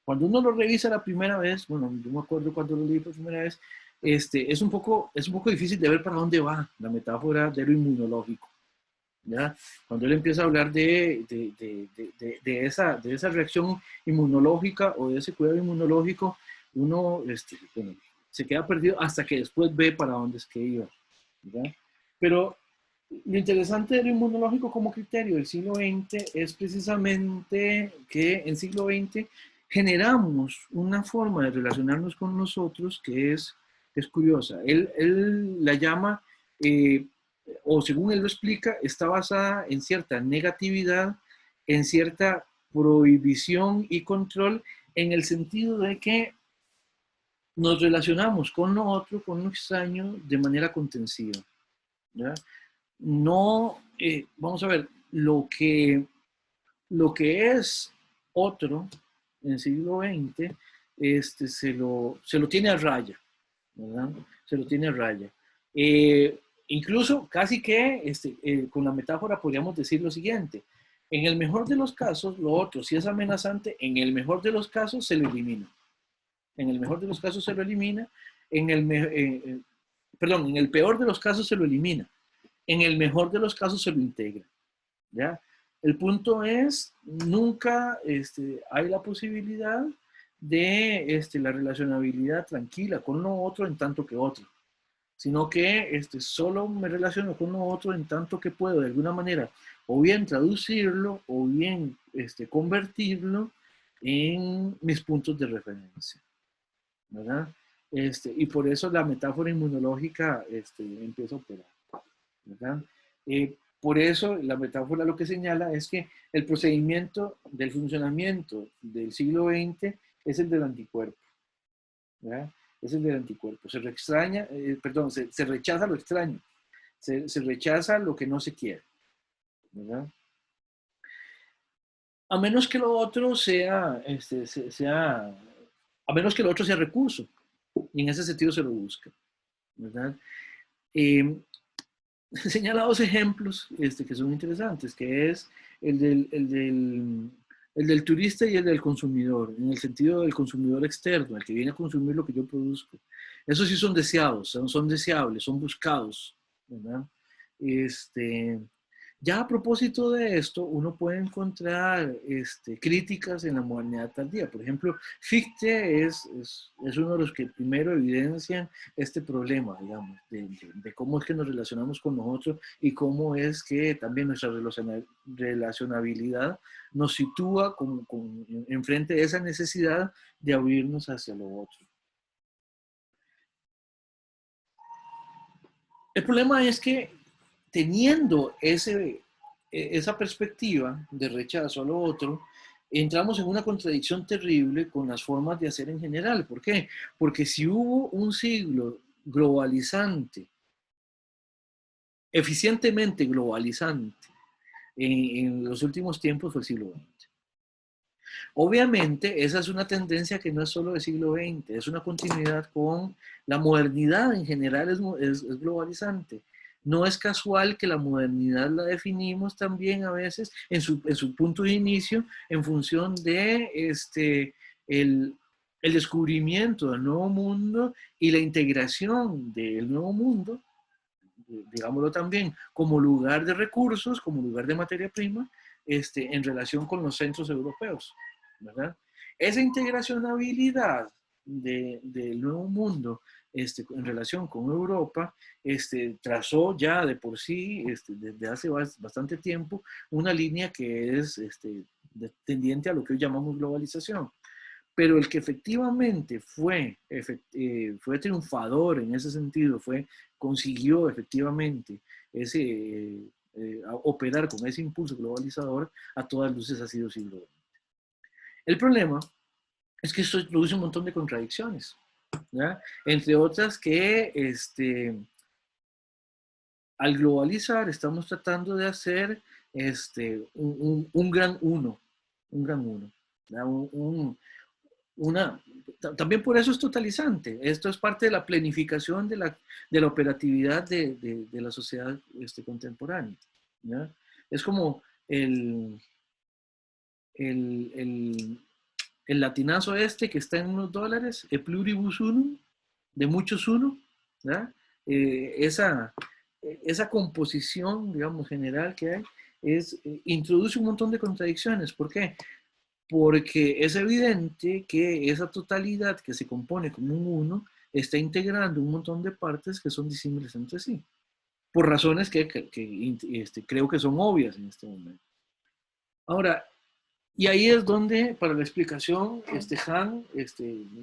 Speaker 1: uno lo revisa la primera vez, bueno, yo me acuerdo cuando lo leí por primera vez, es un poco difícil de ver para dónde va la metáfora de lo inmunológico, ¿ya? Cuando él empieza a hablar de esa reacción inmunológica o de ese cuidado inmunológico, uno bueno, se queda perdido hasta que después ve para dónde es que iba, ¿verdad? Pero lo interesante del inmunológico como criterio del siglo XX es precisamente que en siglo XX generamos una forma de relacionarnos con nosotros que es curiosa. Él la llama, o según él lo explica, está basada en cierta negatividad, en cierta prohibición y control, en el sentido de que nos relacionamos con lo otro, con lo extraño, de manera contensiva, ¿ya? No, vamos a ver, lo que es otro en el siglo XX, se lo tiene a raya, ¿verdad? Se lo tiene a raya. Incluso casi que con la metáfora podríamos decir lo siguiente: en el mejor de los casos, lo otro, si es amenazante, en el mejor de los casos se lo elimina. En el mejor de los casos se lo elimina, perdón, en el peor de los casos se lo elimina. En el mejor de los casos se lo integra, ¿ya? El punto es, nunca hay la posibilidad de la relacionabilidad tranquila con lo otro en tanto que otro, sino que solo me relaciono con lo otro en tanto que puedo de alguna manera o bien traducirlo o bien convertirlo en mis puntos de referencia, ¿verdad? Y por eso la metáfora inmunológica empieza a operar, ¿verdad? Por eso la metáfora lo que señala es que el procedimiento del funcionamiento del siglo XX es el del anticuerpo, ¿verdad? Es el del anticuerpo. Se reextraña, perdón, se rechaza lo extraño, se rechaza lo que no se quiere, ¿verdad? A menos que lo otro sea, a menos que lo otro sea recurso, y en ese sentido se lo busca, ¿verdad? Señala dos ejemplos que son interesantes, que es el del turista y el del consumidor, en el sentido del consumidor externo, el que viene a consumir lo que yo produzco. Esos sí son deseados, son deseables, son buscados, ¿verdad? Ya a propósito de esto, uno puede encontrar críticas en la modernidad tardía. Por ejemplo, Fichte es uno de los que primero evidencian este problema, digamos, de cómo es que nos relacionamos con nosotros y cómo es que también nuestra relacionabilidad nos sitúa enfrente de esa necesidad de abrirnos hacia lo otro. El problema es que teniendo esa perspectiva de rechazo a lo otro, entramos en una contradicción terrible con las formas de hacer en general. ¿Por qué? Porque si hubo un siglo globalizante, eficientemente globalizante, en los últimos tiempos fue el siglo XX. Obviamente, esa es una tendencia que no es solo del siglo XX, es una continuidad con la modernidad en general, es globalizante. No es casual que la modernidad la definimos también a veces en su punto de inicio en función de el descubrimiento del nuevo mundo y la integración del nuevo mundo, digámoslo también, como lugar de recursos, como lugar de materia prima, en relación con los centros europeos, ¿verdad? Esa integracionabilidad del nuevo mundo en relación con Europa, trazó ya de por sí, desde hace bastante tiempo, una línea que es tendiente a lo que hoy llamamos globalización. Pero el que efectivamente fue triunfador en ese sentido, consiguió efectivamente operar con ese impulso globalizador, a todas luces ha sido siglo XX. El problema es que esto produce un montón de contradicciones, ¿ya? Entre otras que al globalizar estamos tratando de hacer un gran uno, también por eso es totalizante. Esto es parte de la planificación de la operatividad de la sociedad contemporánea, ¿ya? Es como el latinazo que está en unos dólares, e pluribus unum, de muchos uno, ¿ya? Esa composición, digamos, general que hay, introduce un montón de contradicciones. ¿Por qué? Porque es evidente que esa totalidad que se compone como un uno está integrando un montón de partes que son disímiles entre sí, por razones que creo que son obvias en este momento. Ahora, y ahí es donde, para la explicación, Han,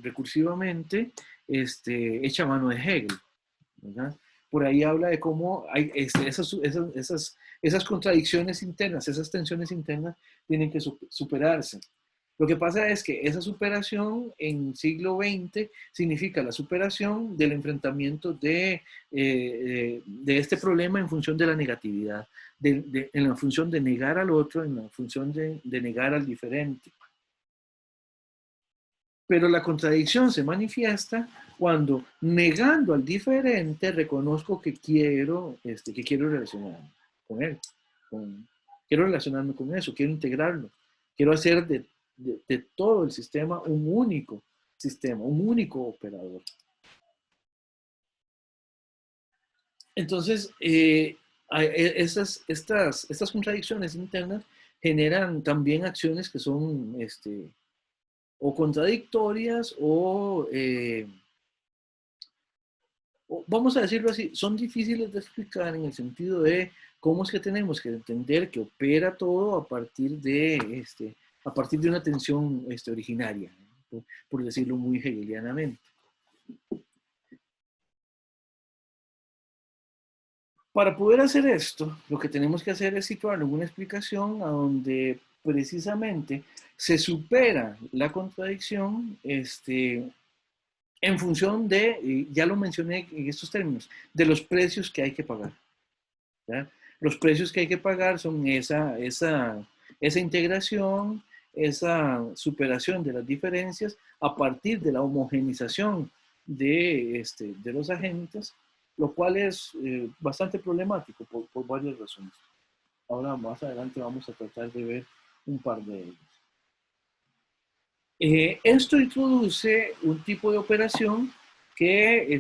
Speaker 1: recursivamente, echa mano de Hegel, ¿verdad? Por ahí habla de cómo hay esas contradicciones internas, esas tensiones internas tienen que superarse. Lo que pasa es que esa superación en siglo XX significa la superación del enfrentamiento de este problema en función de la negatividad, en la función de negar al otro, en la función de negar al diferente. Pero la contradicción se manifiesta cuando, negando al diferente, reconozco que quiero relacionarme con él. Quiero relacionarme con eso, quiero integrarlo. Quiero hacer de todo el sistema un único sistema, un único operador. Entonces, estas contradicciones internas generan también acciones que son o contradictorias o vamos a decirlo así, son difíciles de explicar en el sentido de cómo es que tenemos que entender que opera todo a partir de a partir de una tensión originaria, por decirlo muy hegelianamente. Para poder hacer esto, lo que tenemos que hacer es situarlo en una explicación a donde precisamente se supera la contradicción en función de, ya lo mencioné en estos términos, de los precios que hay que pagar. ¿Ya? Los precios que hay que pagar son esa integración, esa superación de las diferencias a partir de la homogenización de los agentes, lo cual es bastante problemático por varias razones. Ahora más adelante vamos a tratar de ver un par de ellos. Esto introduce un tipo de operación que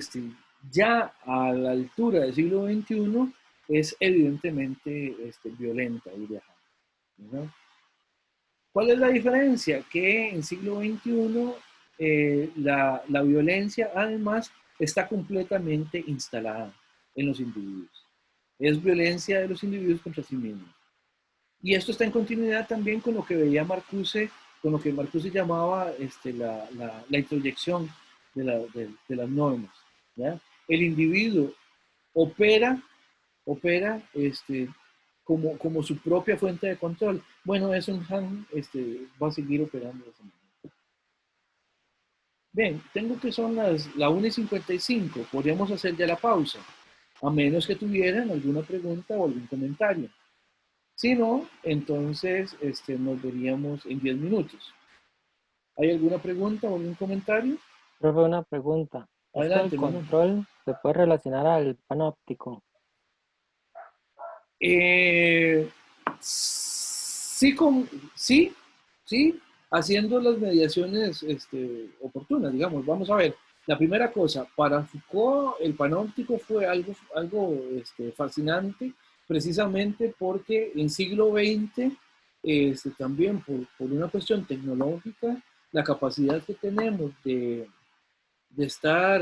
Speaker 1: ya a la altura del siglo XXI es evidentemente violenta y viajante, ¿no? ¿Cuál es la diferencia? Que en siglo XXI la violencia además está completamente instalada en los individuos. Es violencia de los individuos contra sí mismos. Y esto está en continuidad también con lo que veía Marcuse, con lo que Marcuse llamaba la introyección de las normas, ¿ya? El individuo opera como su propia fuente de control. Bueno, eso en Han va a seguir operando de esa manera. Bien, tengo que son la 1:55. Podríamos hacer ya la pausa, a menos que tuvieran alguna pregunta o algún comentario. Si no, entonces nos veríamos en 10 minutos. ¿Hay alguna pregunta o algún comentario?
Speaker 4: Profe, una pregunta.
Speaker 1: Adelante,
Speaker 4: ¿El
Speaker 1: Manuel.
Speaker 4: control se puede relacionar al panóptico?
Speaker 1: Sí, haciendo las mediaciones oportunas, digamos. Vamos a ver, la primera cosa, para Foucault el panóptico fue algo fascinante, precisamente porque en siglo XX, también por una cuestión tecnológica, la capacidad que tenemos de estar,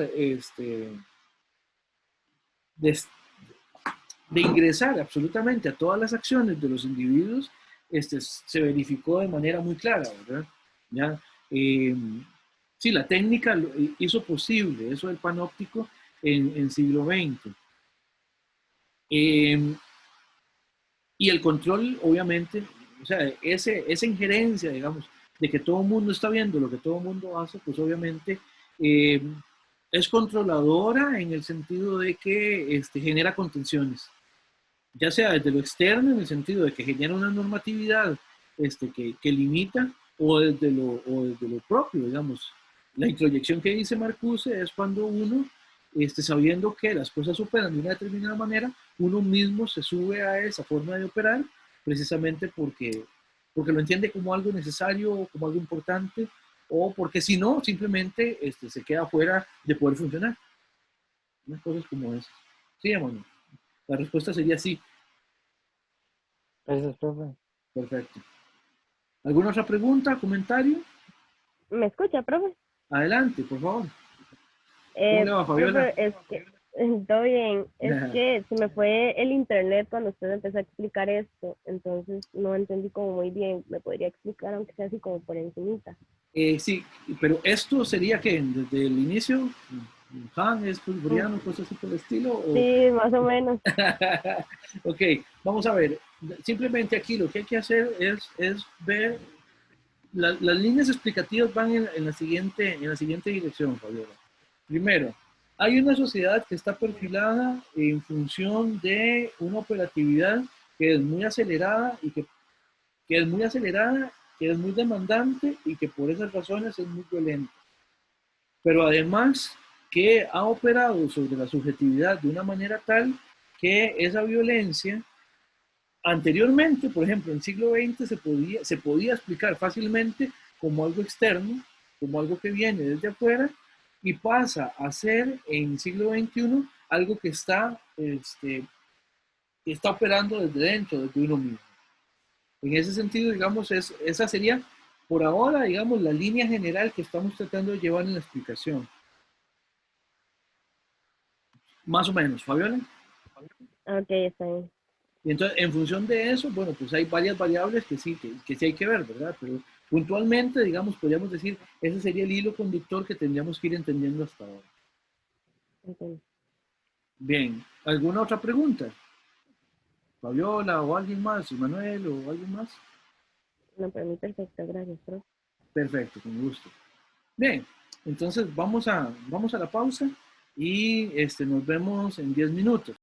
Speaker 1: de ingresar absolutamente a todas las acciones de los individuos, se verificó de manera muy clara, ¿verdad? ¿Ya? Sí, la técnica hizo posible eso del panóptico en siglo XX. Y el control, obviamente, o sea, esa injerencia, digamos, de que todo el mundo está viendo lo que todo el mundo hace, pues obviamente es controladora en el sentido de que genera contenciones, ya sea desde lo externo, en el sentido de que genera una normatividad que limita, o desde lo propio, digamos. La introyección que dice Marcuse es cuando uno, sabiendo que las cosas operan de una determinada manera, uno mismo se sube a esa forma de operar, precisamente porque lo entiende como algo necesario, como algo importante, o porque si no, simplemente se queda fuera de poder funcionar. Unas cosas como esas. Sí, Emanuel. La respuesta sería sí.
Speaker 4: Gracias, profe.
Speaker 1: Perfecto. ¿Alguna otra pregunta, comentario?
Speaker 5: ¿Me escucha, profe?
Speaker 1: Adelante, por favor. ¿Cómo le va, Fabiola?
Speaker 5: Profe, es que, todo bien. Es que se me fue el internet cuando usted empezó a explicar esto, entonces no entendí como muy bien. ¿Me podría explicar, aunque sea así como por encimita?
Speaker 1: Sí, pero esto sería que desde el inicio, Han es fulguriano, cosas así por el estilo. ¿O?
Speaker 5: Sí, más o menos.
Speaker 1: Ok, vamos a ver. Simplemente aquí lo que hay que hacer es ver, las líneas explicativas van en la siguiente dirección, Fabiola. Primero, hay una sociedad que está perfilada en función de una operatividad que es muy acelerada y que es muy acelerada, que es muy demandante y que por esas razones es muy violenta. Pero además que ha operado sobre la subjetividad de una manera tal que esa violencia anteriormente, por ejemplo, en el siglo XX se podía explicar fácilmente como algo externo, como algo que viene desde afuera, y pasa a ser en el siglo XXI algo que está operando desde dentro, desde uno mismo. En ese sentido, digamos, esa sería, por ahora, digamos, la línea general que estamos tratando de llevar en la explicación. Más o menos, Fabiola.
Speaker 5: Ok, está bien.
Speaker 1: Y entonces, en función de eso, bueno, pues hay varias variables que sí hay que ver, ¿verdad? Pero puntualmente, digamos, podríamos decir, ese sería el hilo conductor que tendríamos que ir entendiendo hasta ahora.
Speaker 5: Entiendo.
Speaker 1: Bien, ¿alguna otra pregunta? Fabiola o alguien más, Manuel o alguien más.
Speaker 5: No, para mí perfecto, gracias, profe.
Speaker 1: Perfecto, con gusto. Bien, entonces vamos a la pausa y nos vemos en 10 minutos.